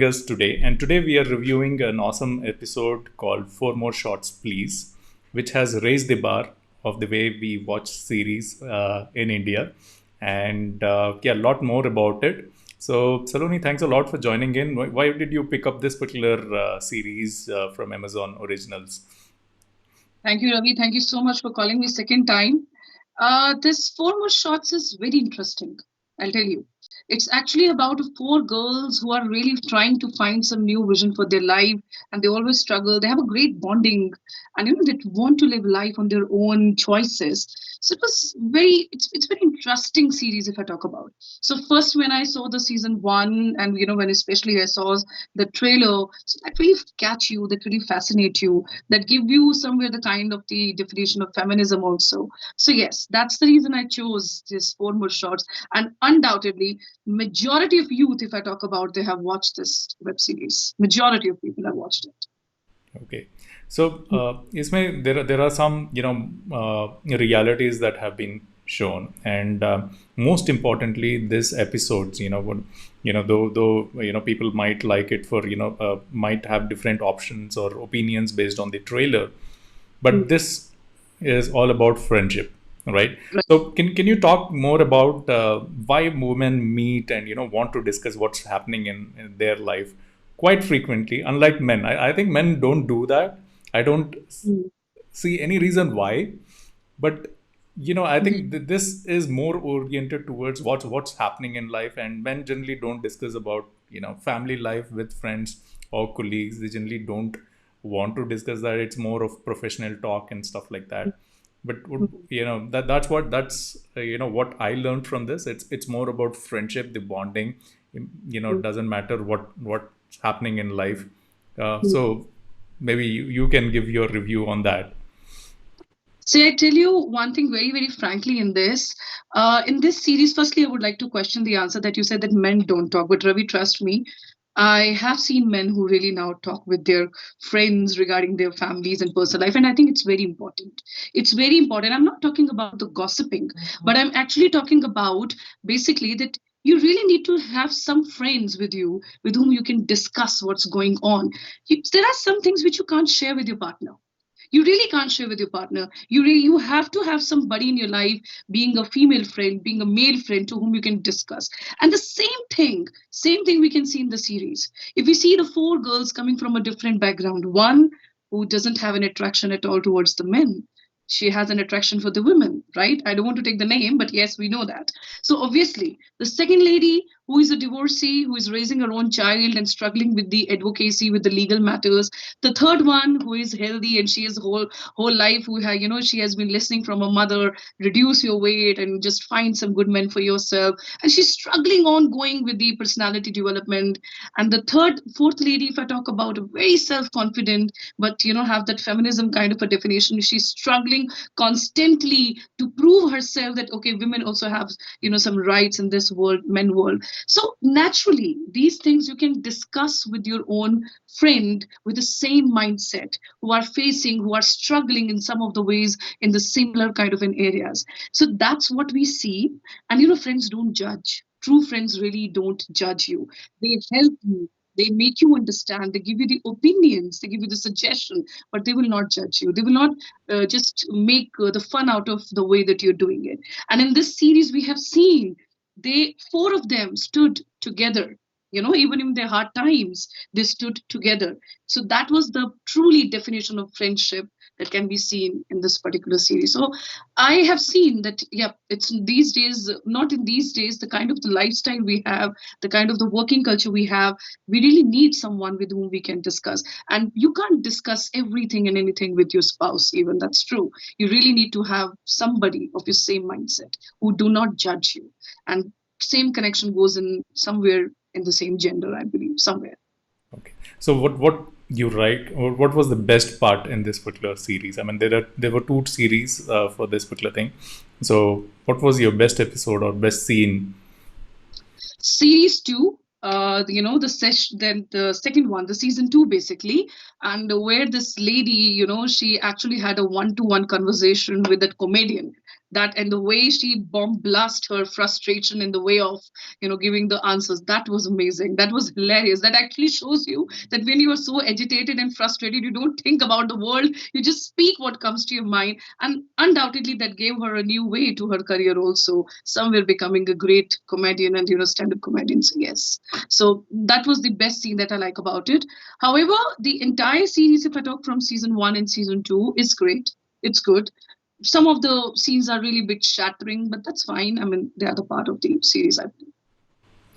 us today. And today we are reviewing an awesome episode called Four More Shots, Please, which has raised the bar of the way we watch series in India. And a lot more about it. So, Saloni, thanks a lot for joining in. Why did you pick up this particular series from Amazon Originals? Thank you, Ravi. Thank you so much for calling me second time. This four more shots is very interesting. I'll tell you. It's actually about four girls who are really trying to find some new vision for their life, and they always struggle. They have a great bonding, and they want to live life on their own choices. So it was it's very interesting series if I talk about. So first, when I saw the season one, and when especially I saw the trailer, so that really catch you, that really fascinate you, that give you somewhere the kind of the definition of feminism also. So yes, that's the reason I chose this four more shots. And undoubtedly, majority of youth, if I talk about, they have watched this web series. Majority of people have watched it. Okay. So, Ismay, there are some realities that have been shown, and most importantly, this episodes. Though people might like it for might have different options or opinions based on the trailer, but this is all about friendship, right? Right. So, can you talk more about why women meet and want to discuss what's happening in their life quite frequently, unlike men? I think men don't do that. I don't Mm. see any reason why, but I think Mhm. this is more oriented towards what's happening in life, and men generally don't discuss about family life with friends or colleagues. They generally don't want to discuss that. It's more of professional talk and stuff like that. But Mhm. that's what I learned from this. It's more about friendship, the bonding. Doesn't matter what's happening in life. Mhm. So maybe you can give your review on that. See, I tell you one thing very, very frankly in this series, firstly, I would like to question the answer that you said that men don't talk. But Ravi, trust me, I have seen men who really now talk with their friends regarding their families and personal life. And I think it's very important. It's very important. I'm not talking about the gossiping, but I'm actually talking about basically that you really need to have some friends with you with whom you can discuss what's going on. There are some things which you can't share with your partner. You really can't share with your partner. You have to have somebody in your life, being a female friend, being a male friend, to whom you can discuss. And the same thing we can see in the series. If we see the four girls coming from a different background, one who doesn't have an attraction at all towards the men, she has an attraction for the women, right? I don't want to take the name, but yes, we know that. So obviously the second lady, who is a divorcee, who is raising her own child and struggling with the advocacy, with the legal matters. The third one, who is healthy, and she is whole life, who she has been listening from her mother, reduce your weight and just find some good men for yourself, and she's struggling on going with the personality development. And the fourth lady, if I talk about, very self-confident, but have that feminism kind of a definition. She's struggling constantly to prove herself that okay, women also have some rights in this world, men world. So naturally, these things you can discuss with your own friend with the same mindset, who are struggling in some of the ways in the similar kind of an areas. So that's what we see. And friends don't judge. True friends really don't judge you. They help you. They make you understand. They give you the opinions. They give you the suggestion, but they will not judge you. They will not just make the fun out of the way that you're doing it. And in this series, we have seen they four of them stood together. Even in their hard times, they stood together. So that was the truly definition of friendship that can be seen in this particular series. So I have seen that, yeah, it's these days, not in these days, the kind of the lifestyle we have, the kind of the working culture we have, we really need someone with whom we can discuss. And you can't discuss everything and anything with your spouse, even. That's true. You really need to have somebody of your same mindset who do not judge you. And same connection goes in somewhere in the same gender, I believe, somewhere. Okay. So what you like, or what was the best part in this particular series? I mean, there were two series for this particular thing. So what was your best episode or best scene? Series two, the session, then the second one, the season two, basically, and where this lady, she actually had a one-to-one conversation with that comedian. that, and the way she bomb blast her frustration in the way of, giving the answers, that was amazing. That was hilarious. That actually shows you that when you are so agitated and frustrated, you don't think about the world, you just speak what comes to your mind. And undoubtedly that gave her a new way to her career also, somewhere becoming a great comedian and, stand-up comedian. So yes, so that was the best scene that I like about it. However, the entire series, if I talk from season 1 and season 2, is great. It's good. Some of the scenes are really a bit shattering, but that's fine. I mean, they are the part of the series, I believe.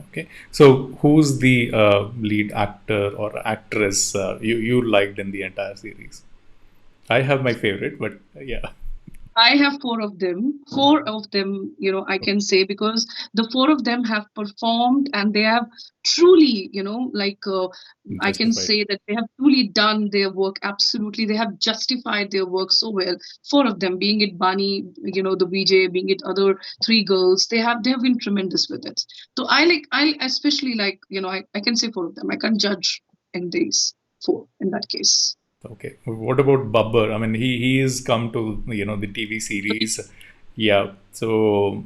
Okay. So who's the lead actor or actress you liked in the entire series? I have my favorite, but yeah. I have four of them. Four of them, I can say, because the four of them have performed and they have truly, I can Justified. say that they have truly done their work. Absolutely. They have justified their work so well. Four of them, being it Bani, the VJ, being it other three girls, they have been tremendous with it. So I especially like, I can say four of them. I can't judge in these four in that case. Okay. What about Babbar? I mean, he is come to the TV series. Yeah. So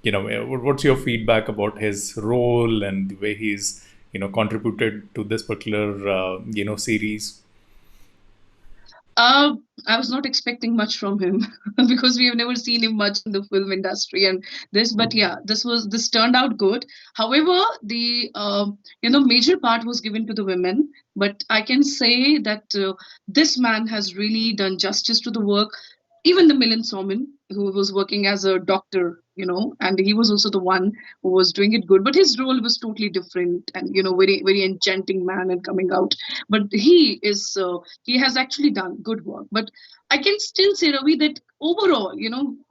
what's your feedback about his role and the way he's contributed to this particular series? I was not expecting much from him because we have never seen him much in the film industry and this. But yeah, this turned out good. However, the major part was given to the women. But I can say that this man has really done justice to the work. Even the Milind Soman, who was working as a doctor, and he was also the one who was doing it good. But his role was totally different and, very, very enchanting man and coming out. But he has actually done good work. But I can still say, Ravi, that overall,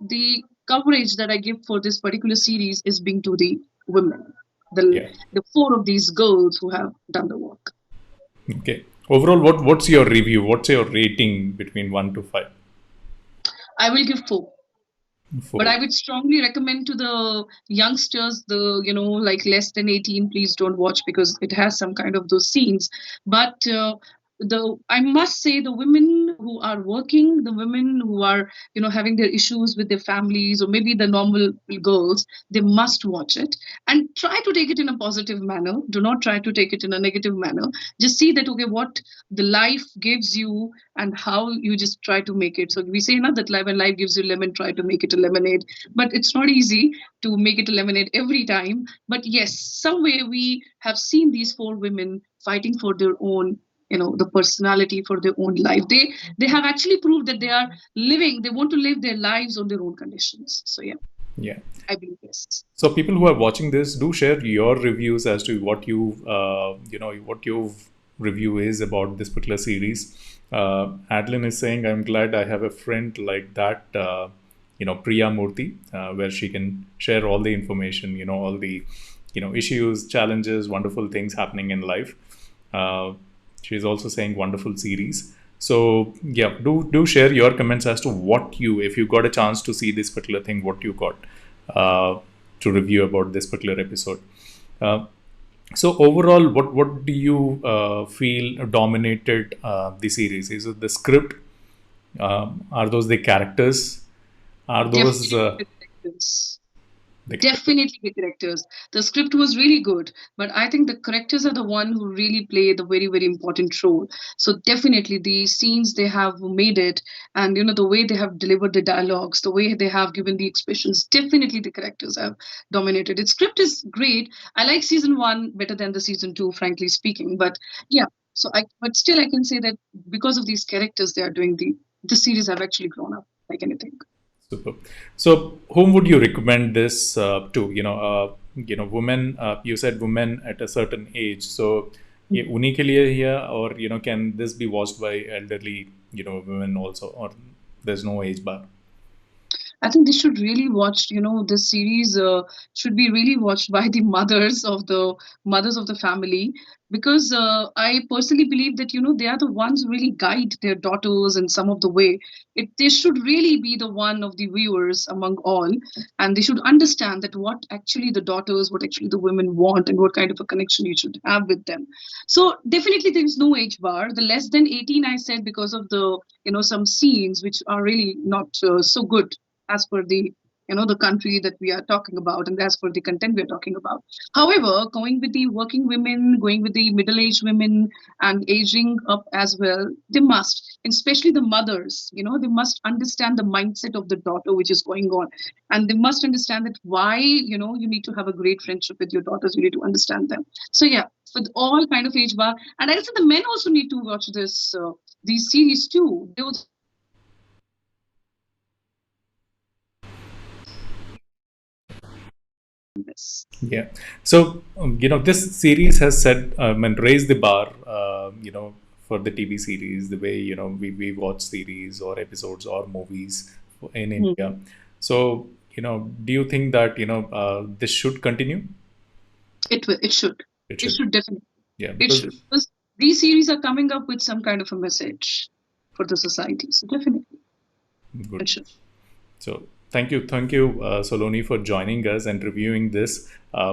the coverage that I give for this particular series is being to the women, the, Yeah. the four of these girls who have done the work. Okay. Overall, what's your review? What's your rating between 1 to 5? I will give four. But I 4. would strongly recommend to the youngsters, like less than 18, please don't watch because it has some kind of those scenes. But I must say the women who are working, the women who are, having their issues with their families or maybe the normal girls, they must watch it and try to take it in a positive manner. Do not try to take it in a negative manner. Just see that, okay, what the life gives you and how you just try to make it. So we say now that when life gives you lemon, try to make it a lemonade. But it's not easy to make it a lemonade every time. But yes, somewhere we have seen these four women fighting for their own, the personality, for their own life. They have actually proved that they are living. They want to live their lives on their own conditions. So yeah, Yeah. I believe yes. So people who are watching this, do share your reviews as to what what your review is about this particular series. Adeline is saying, "I'm glad I have a friend like that, Priya Murthy, where she can share all the information, all the, issues, challenges, wonderful things happening in life." She's also saying wonderful series. So yeah, do share your comments as to what if you got a chance to see this particular thing, what you got to review about this particular episode. Uh, so overall, what do you feel dominated the series? Is it the script? Are those the characters? Are those Definitely the characters. the Definitely the characters. The script was really good, but I think the characters are the one who really play the very, very important role. So definitely the scenes they have made it, and the way they have delivered the dialogues, the way they have given the expressions. Definitely the characters have dominated. Its script is great. I like season 1 better than the season 2, frankly speaking. But yeah, but still I can say that because of these characters, they are doing the series have actually grown up like anything. Super. So, whom would you recommend this to? Women. You said women at a certain age. So, ये उन्हीं के लिए here, or can this be watched by elderly, women also, or there's no age bar? I think they should really watch. This series should be really watched by the mothers of the family, because I personally believe that they are the ones who really guide their daughters in some of the way. They should really be the one of the viewers among all, and they should understand that what actually the daughters, what actually the women want, and what kind of a connection you should have with them. So definitely there is no age bar. The less than 18, I said, because of the some scenes which are really not so good. as per the the country that we are talking about, and as per the content we are talking about. However, going with the working women, going with the middle-aged women, and aging up as well, they must, especially the mothers, they must understand the mindset of the daughter which is going on, and they must understand that why you need to have a great friendship with your daughters. You need to understand them. So yeah, for all kind of age bar, and I say the men also need to watch these series too. They also this. Yeah. So, this series has set, and raised the bar, for the TV series, the way, we watch series or episodes or movies in Hmm. India. So, do you think that, this should continue? It will. It should. It It should. should definitely. Yeah, It because should, because these series are coming up with some kind of a message for the society. So definitely, good. it should. So thank you, Saloni, for joining us and reviewing this.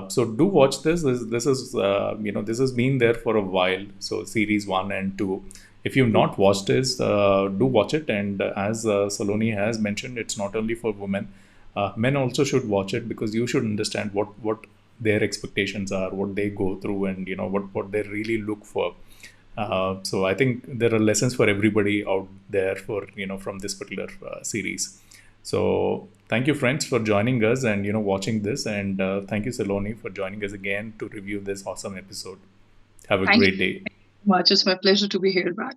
So do watch this. This is this has been there for a while. So series 1 and 2. If you've not watched this, do watch it. And as Saloni has mentioned, it's not only for women. Men also should watch it because you should understand what their expectations are, what they go through, and what they really look for. So I think there are lessons for everybody out there for from this particular series. So thank you, friends, for joining us and watching this, and thank you, Saloni, for joining us again to review this awesome episode. Have a Thank you great day. so much. It's my pleasure to be here, Brad.